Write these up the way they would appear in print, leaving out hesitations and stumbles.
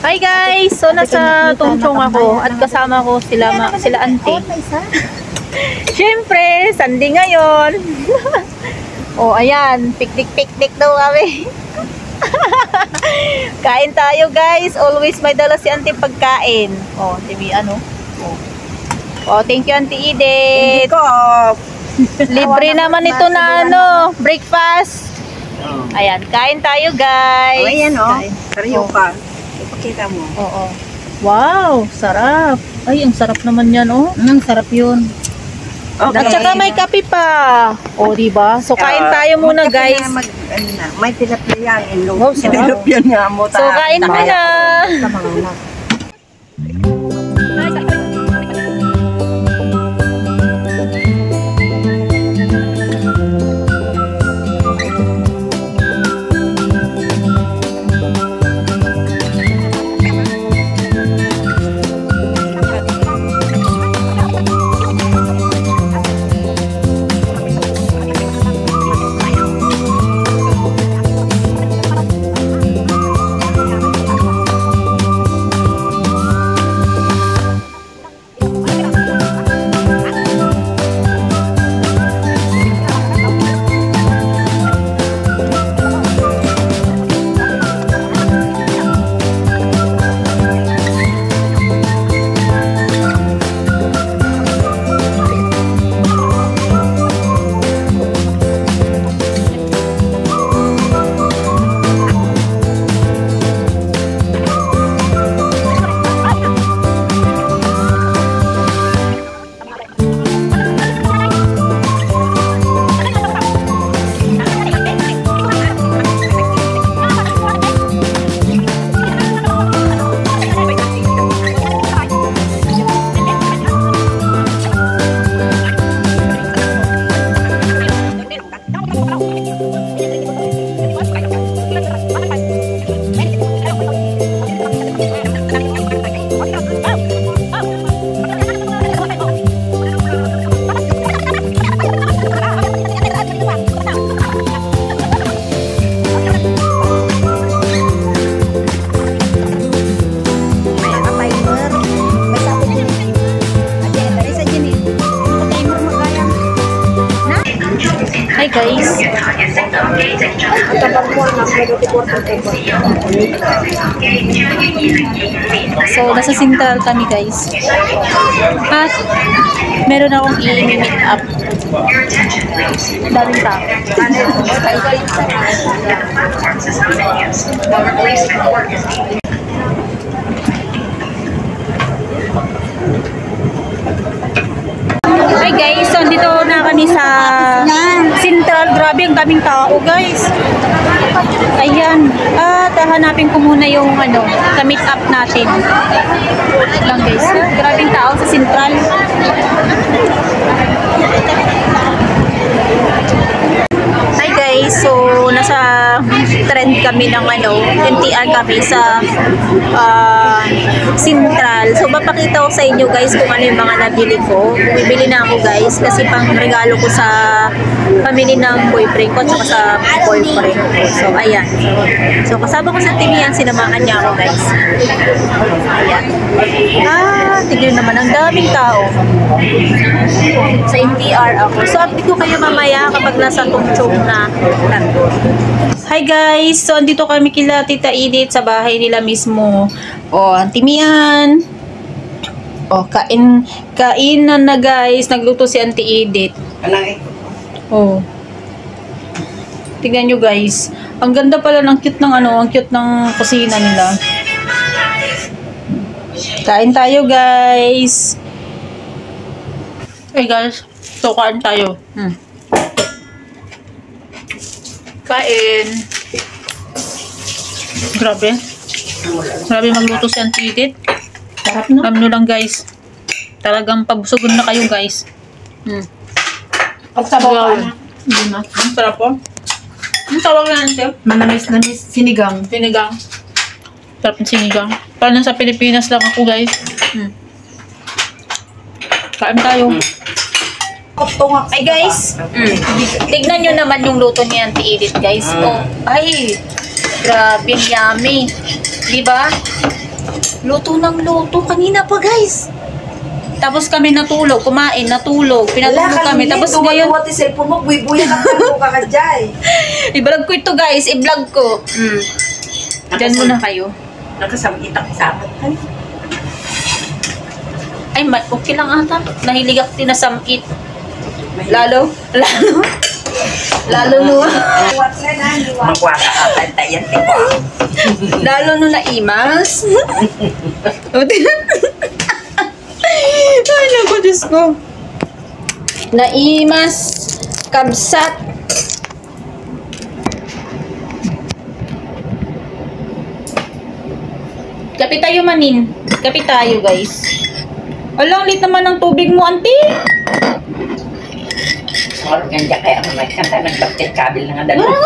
Hi guys! So nasa Tungchong ako at kasama ko sila auntie. Siyempre, Sunday ngayon. Oh, ayan, picnic daw kami. Kain tayo guys. Always may dala si auntie pagkain. Oh, TV ano? Oh, thank you auntie Edith. Libre naman ito na ano, breakfast. Ayan, kain tayo guys. Oh, ayan oh. Sariyo pa. Ipakita mo. Oo. Wow, sarap. Ay, ang sarap naman yan, oh. Ang sarap yun. Okay. At saka may kape pa. O, diba? So, kain tayo muna, guys. May tilapia yan. Oh, tilapia nga mo. So, kain na na. Hi guys. So, nasa Central kami guys. At meron akong i-meet up. Daming tao. Hi guys, so dito na kami sa Central. Grabe, ang daming tao guys. Ayan. At hanapin ko muna yung ano, ka-meet up natin. Lang guys. Grabing tao sa Central. Hi guys, so nasa trend kami ng ano, NTR kami sa Central. So papakita ko sa inyo guys kung ano yung mga nabili ko. Bibili na ako guys kasi pang regalo ko sa family ng boyfriend ko at saka sa boyfriend ko. So ayan. So kasama ko sa TV yan, sinamahan niya ako guys. Ayan. Tignan naman, ang daming tao. Sa NTR ako. So update ko kayo mamaya kapag nasa Tungchong na kami. Hi guys! So andito kami kila Tita Edith sa bahay nila mismo. O, Auntie Mian. O, kainan na guys. Nagluto si Auntie Edith. O. Tignan nyo guys. Ang ganda pala ng cute ng ano, ang cute ng kusina nila. Kain tayo guys. Hey guys, so kain tayo. Kain. Grabe. Grabe magluto si Auntie Edith. Sarap na. Alam nyo lang guys. Talagang pabusugon na kayo guys. Pagsabaw ka na. Hindi na. Ang sarap po. Ang tawag na natin? Manamis-namis. Sinigang. Sinigang. Sarap ng sinigang. Parang sa Pilipinas lang ako guys. Kain tayo. Ay guys, tignan nyo naman yung luto ni Auntie Edith guys. Oh, ay, grabe yummy. Diba? Luto ng luto. Kanina pa, guys. Tapos kami natulog, kumain, natulog, pinatulog kami. Tapos ngayon, Duwat yung cellphone mo, buy-buyan ang tanong ka kajay. i-vlog ko ito, guys. I-vlog ko. Diyan muna kayo. Nakasamgitak sa akin. Ay, okay lang ata. Nahilig ako tinasamit. Lalo nuwa. Magwaka ka, tayan tipo. Lalo no naimas. Ay, naku, Diyos ko. Naimas, kabsat. Kapit tayo, manin. Kapit tayo, guys. Alang, lit naman ng tubig mo, auntie. Sorry, kanya kaya may kanta ng bakit kabil na nga dalawa.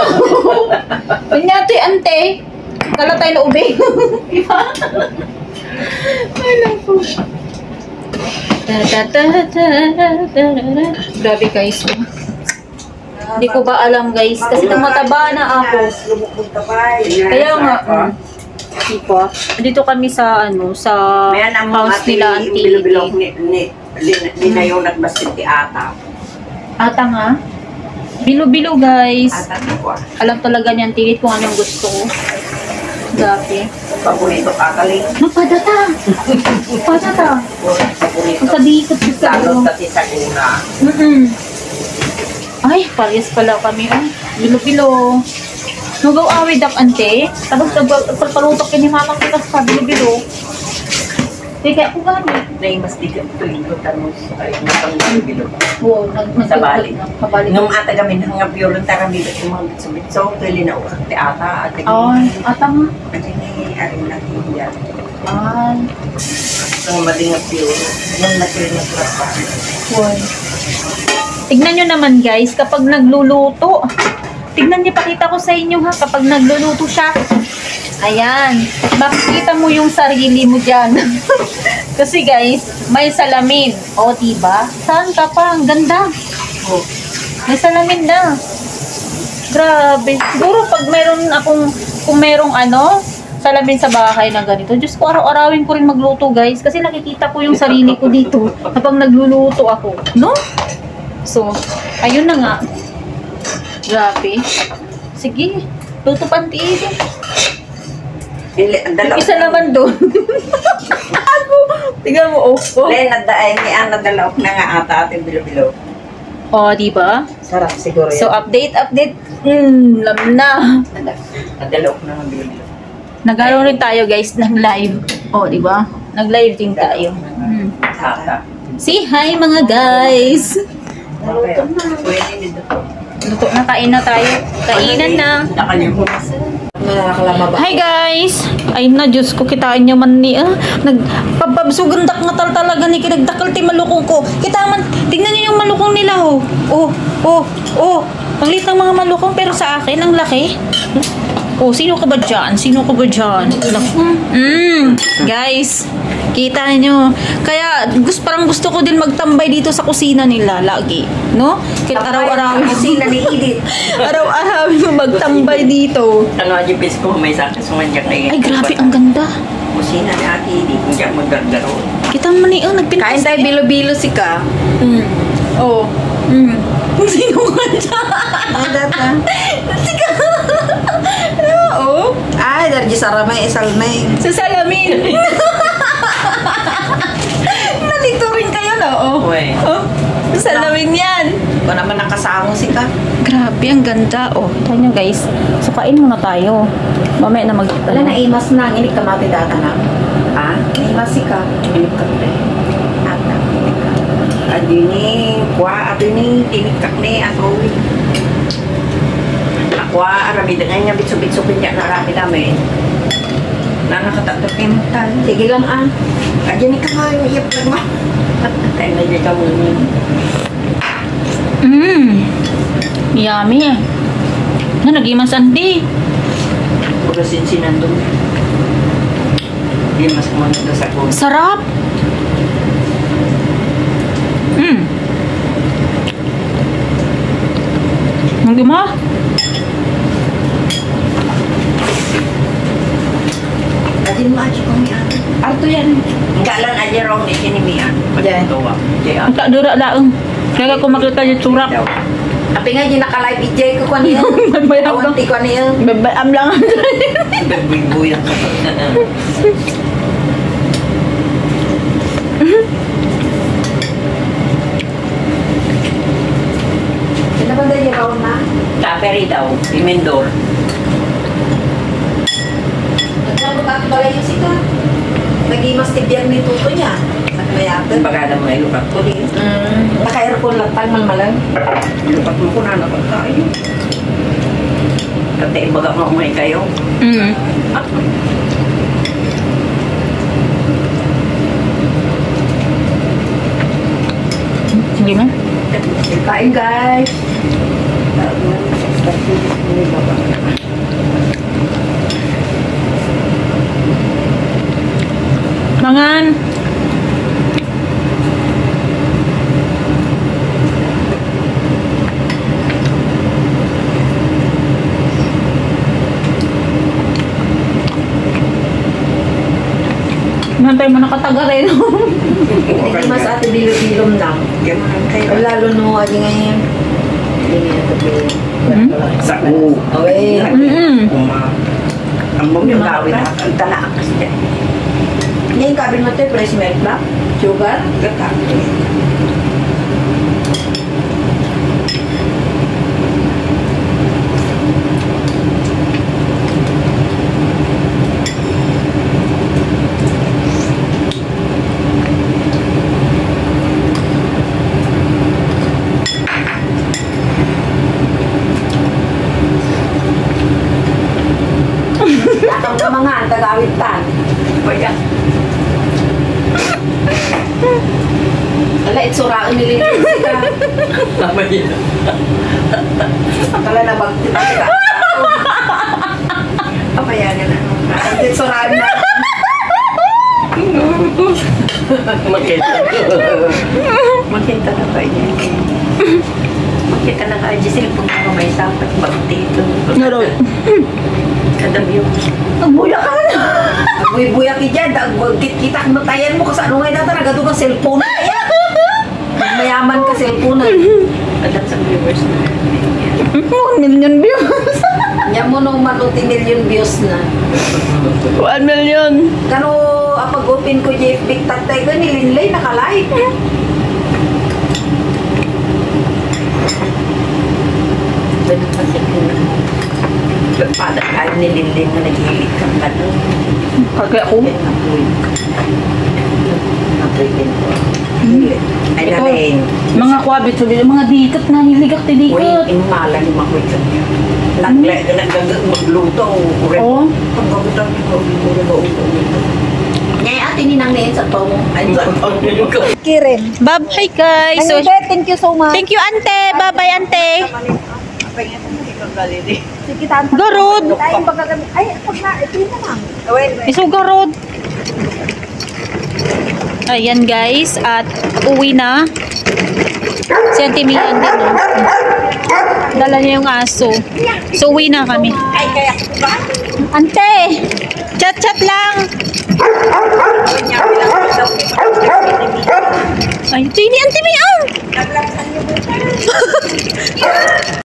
Kunyati, ante. Kala tayo na ube. Diba? Ay, naku. Grabe, guys. Hindi ko ba alam, guys. Kasi tumataba na ako. Kaya nga. Tipo, dito kami sa sa house nila, auntie. Bilo-bilo ni na yung nagbasit ti ata. Ata nga. Bilo-bilo, guys. Ata na ko. Alam talaga niyan, tigit kung anong gusto ko. Grabe. Paborito kakaling. Padata. Padata. Paborito. Ang kadikot sa Lalo sa tisaguna. Ay, pares pala kami. Ay, bilo-bilo. Nugaw awid ak ante. Tapos nagpapalutok ni mama kita sa bilo-bilo. Kaya ako gani. Naimas di ka tuligo tanong ay napang bilo. Oo, Sabali. Kabalik. Nung ata kami nang piyolong tarami ba yung mga subit-so, tuloy na urat ti ata at Ay, atang. At ini aring nakihiyan. Ay. Nung madingap yun, nung nakilinap pa. Boy. Tignan nyo naman, guys, kapag nagluluto. Tignan niyo, pakita ko sa inyo ha, kapag nagluluto siya. Ayan. Makikita mo yung sarili mo dyan. Kasi guys, may salamin. O, diba? Saan ka pa? Ang ganda. O, may salamin na. Grabe. Siguro pag meron akong, kung merong salamin sa bahay na ganito. Diyos ko, araw-arawin ko rin magluto, guys. Kasi nakikita ko yung sarili ko dito kapag nagluluto ako. No? So, ayun na nga. Grabe. Sige. Luto pantiin. Isa naman doon. Ako. Tingnan mo, oh. Len, nadalaok na nga ata ating bilo-bilo. Oh, di ba? Sarap siguro So, yan. update. Lam na. Nadalaok na nga bilo-bilo. Nagkaroon rin tayo, guys, ng live. Oh, di ba? Nag-live din tayo. Ata. Say hi, mga guys. Naluto na. Pwede nito. Luto na, kain na tayo. Kainan na. Nakalimutan. Hi guys! Ay na, Diyos ko, kitain nyo man ni, nagpabsugandak nga talaga ni kinagdakal ti malukong ko. Kita man, tingnan nyo yung malukong nila, oh. Oh. Ang liit ng mga malukong, pero sa akin, ang laki. Oh, sino ka ba dyan? Guys, kita nyo. Kaya, parang gusto ko din magtambay dito sa kusina nila, lagi. No? Kaya araw-arawin. Kusina ni Edith. Araw-arawin mo magtambay dito. Ano ang jipis ko, may sakit sumanjak na Ay, grabe, ang ganda. Kusina ni Ate Edith, kung diyan magdagdaro. Kita mo ni, nagpintas. Kain tayo bilo-bilo si ka. Oo. Sino ka dyan? Data. Sika. Oo. Ay, darji saramay, isalmay. Sa salamin. Nalito rin kayo, no? Uy. Oh. Sa salamin yan. Kung naman nakasamo si ka. Grabe, ang ganda. Oh, tayo nyo, guys. So, kain muna tayo. Mamaya na mag... Wala na imas na, inig ka mati data na. Ha? Imas si ka. Inig ka pre. Ata, inig ka. Adini, kwa, adini, inig ka ni, ato. Akwa, arami na nga, bitsupin niya na arami namin. Nakakatatap kayo magtan. Sige lang ah. Adini ka nga, iyap lang ma. Kaya na niya ka muna. Yummy. Nag-imas andi. Puro sinsinan doon. Hindi mas kumanda sa ko. Sarap. Hindi mo? Ajin macho kami ano. Arto yan. Galan aja rong ni kinimian. Diyan. Tuwa. Diyan. Ang kadura daong. Kaya ko makita yung tsurak. Tapi nga yung naka-live ijay ko kaniya. Magbayad Awan ti ko niya. Am lang. Nagbuy-buyan ka. Sino ba dahil ikaw na? Taperi daw. Imendor. Nagsagot ako pala yung sika. Nag-imas tibiyag ni tuto niya. Nagmayapin. Bagada mo ay lukat ko din. Naka-aircon lang tang malmalan. Lukat mo ko na naman tayo. Kati baga mo umay kayo. Mm. Sige mo. Kain guys. Mangan. Nantay mo nakataga rin. Hindi mas ate bilo-bilom lang. Ay, lalo no, aja ngayon. Hindi niya ito bilo. Saku. Away. Ang mga gawin na. Ang tala kasi dyan. Yan yung kabin mo ito, fresh milk ba? Sugar? Gata. Atong sa mga tagawit tan. Kaya. Ala, itsuraan nililin ka. Tama yun. Akala na bang ka. Papayagan na. Itsuraan na. Makita. Makita na ba yan? Makita na ka. Giselle, kung ano may sapat, magtito. Naroy. Kadam yun. Buya ka na. Buya ki dyan. Kita mo tayan mo kasi ano ngayon natin. Nagado ka cellphone na kaya. Mayaman ka cellphone na. Kadam sa viewers na. 1 million views. Yan mo nung manuti million views na. 1 million. Kano pag open ko Jeff Big Tatay ko nilinlay naka-live. Ganun kasi kung pada kain nililin na nag-iilit kang gano'n. Kaya ako. Apoy. Apoy din po. Ay Ito. na rin. Mga kwabit, sabi mga dikat na hiligak ti Uy, dikat. inumalan yung makoy ka niya. Laglay ka nagdagang magluto. Oo. Ang gagawin ko. Ngayon ate ninang ngayon sa tong. Ay, Kirin. Bye-bye guys. So, Thank you so much. thank you ante. Bye-bye ante. Sige tan. Garod. Ay pagkagamit. Ay pag na ito na lang. Iso garod. Ayan guys. At uwi na. Si Auntie Mian din. Oh. Dala niya yung aso. So uwi na kami. Ay kaya ba? Ante! Chat-chat lang! Ay, ito yun ni Auntie Mian!